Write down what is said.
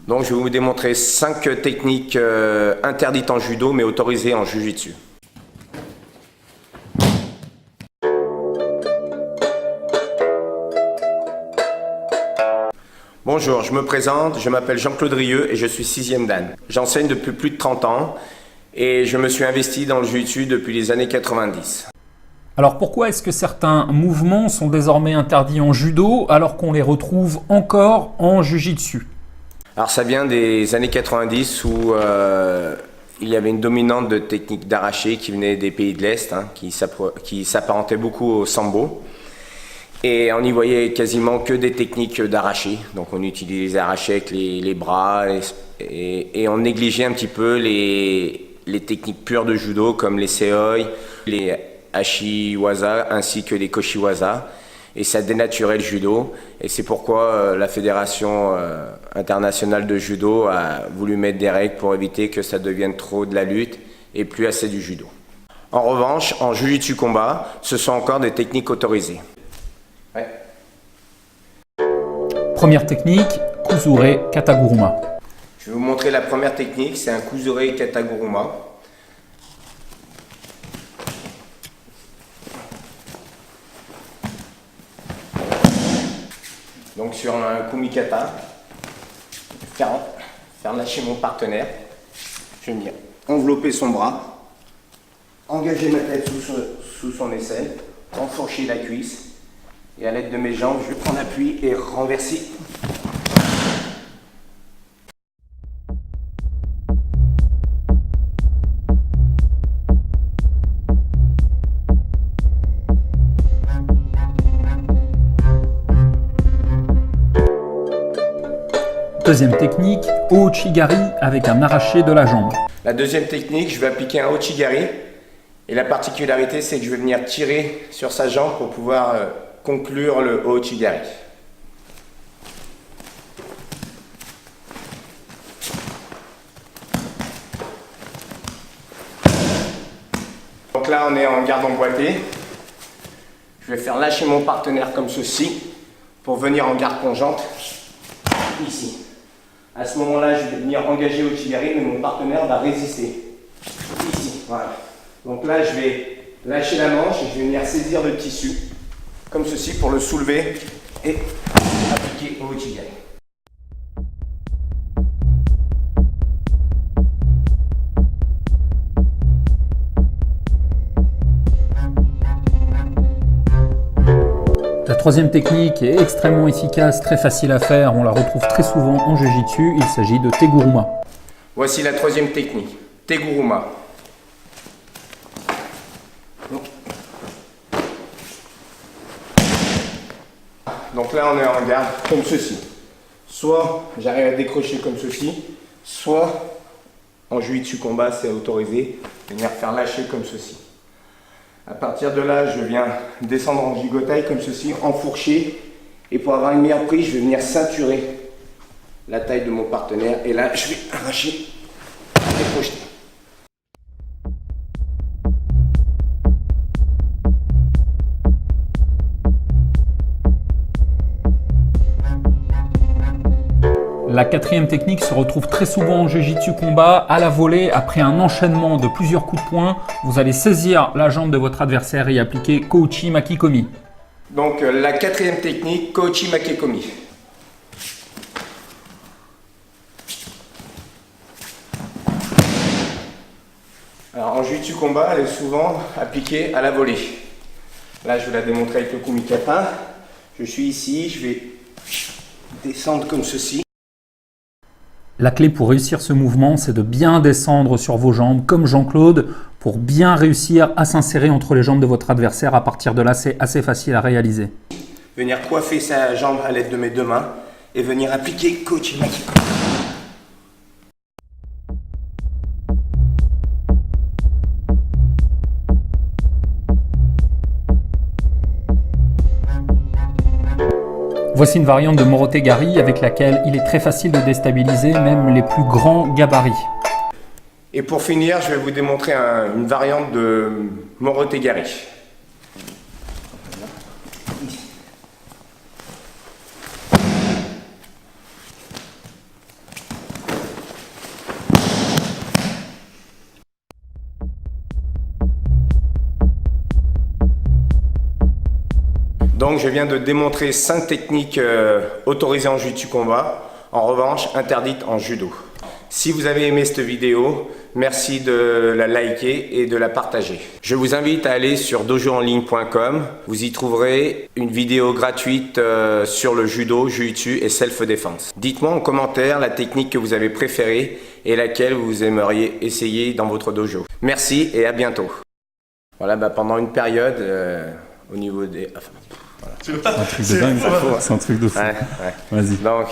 Donc je vais vous démontrer 5 techniques interdites en judo mais autorisées en jujitsu. Bonjour, je me présente, je m'appelle Jean-Claude Rieux et je suis 6e dan. J'enseigne depuis plus de 30 ans et je me suis investi dans le jujitsu depuis les années 90. Alors pourquoi est-ce que certains mouvements sont désormais interdits en judo alors qu'on les retrouve encore en jujitsu? Alors ça vient des années 90 où il y avait une dominante de techniques d'arraché qui venait des pays de l'Est, qui s'apparentait beaucoup au sambo. Et on y voyait quasiment que des techniques d'arraché. Donc on utilisait les arrachés avec les bras et on négligeait un petit peu les techniques pures de judo comme les seoi, les ashiwaza ainsi que les koshiwaza. Et ça dénaturait le judo. Et c'est pourquoi la Fédération internationale de judo a voulu mettre des règles pour éviter que ça devienne trop de la lutte et plus assez du judo. En revanche, en jujitsu combat, ce sont encore des techniques autorisées. Ouais. Première technique, Kuzure Kataguruma. Je vais vous montrer la première technique, c'est un Kuzure Kataguruma. Donc sur un kumikata, faire lâcher mon partenaire, je vais venir envelopper son bras, engager ma tête sous son aisselle, enfourcher la cuisse et à l'aide de mes jambes, je vais prendre appui et renverser. Deuxième technique, Ouchigari avec un arraché de la jambe. La deuxième technique, je vais appliquer un Ouchigari. Et la particularité, c'est que je vais venir tirer sur sa jambe pour pouvoir conclure le Ouchigari. Donc là, on est en garde emboîtée. Je vais faire lâcher mon partenaire comme ceci pour venir en garde conjointe ici. À ce moment-là, je vais venir engager Ouchigari, mais mon partenaire va résister. Ici, voilà. Donc là, je vais lâcher la manche et je vais venir saisir le tissu, comme ceci, pour le soulever et appliquer au Ouchigari. La troisième technique est extrêmement efficace, très facile à faire, on la retrouve très souvent en jujitsu, il s'agit de Teguruma. Voici la troisième technique, Teguruma. Donc là, on est en garde comme ceci. Soit j'arrive à décrocher comme ceci, soit en jujitsu combat, c'est autorisé, venir faire lâcher comme ceci. À partir de là, je viens descendre en gigotai comme ceci, enfourcher. Et pour avoir une meilleure prise, je vais venir ceinturer la taille de mon partenaire. Et là, je vais arracher et projeter. La quatrième technique se retrouve très souvent en jujitsu combat, à la volée, après un enchaînement de plusieurs coups de poing. Vous allez saisir la jambe de votre adversaire et y appliquer Kouchi Makikomi. Donc la quatrième technique, Kouchi Makikomi. Alors en jujitsu combat, elle est souvent appliquée à la volée. Là, je vais la démontrer avec le kumikata. Je suis ici, je vais descendre comme ceci. La clé pour réussir ce mouvement, c'est de bien descendre sur vos jambes, comme Jean-Claude, pour bien réussir à s'insérer entre les jambes de votre adversaire. À partir de là, c'est assez facile à réaliser. Venir coiffer sa jambe à l'aide de mes deux mains et venir appliquer Kouchi Makikomi. Voici une variante de Morotegari avec laquelle il est très facile de déstabiliser même les plus grands gabarits. Et pour finir, je vais vous démontrer une variante de Morotegari. Donc je viens de démontrer 5 techniques autorisées en jiu-jitsu combat, en revanche interdites en judo. Si vous avez aimé cette vidéo, merci de la liker et de la partager. Je vous invite à aller sur dojouenligne.com. Vous y trouverez une vidéo gratuite sur le judo, jiu-jitsu et self-défense. Dites-moi en commentaire la technique que vous avez préférée et laquelle vous aimeriez essayer dans votre dojo. Merci et à bientôt. Voilà, pendant une période, au niveau des... Enfin, voilà. C'est un truc de dingue, c'est un truc de fou. Ouais. Vas-y. Donc,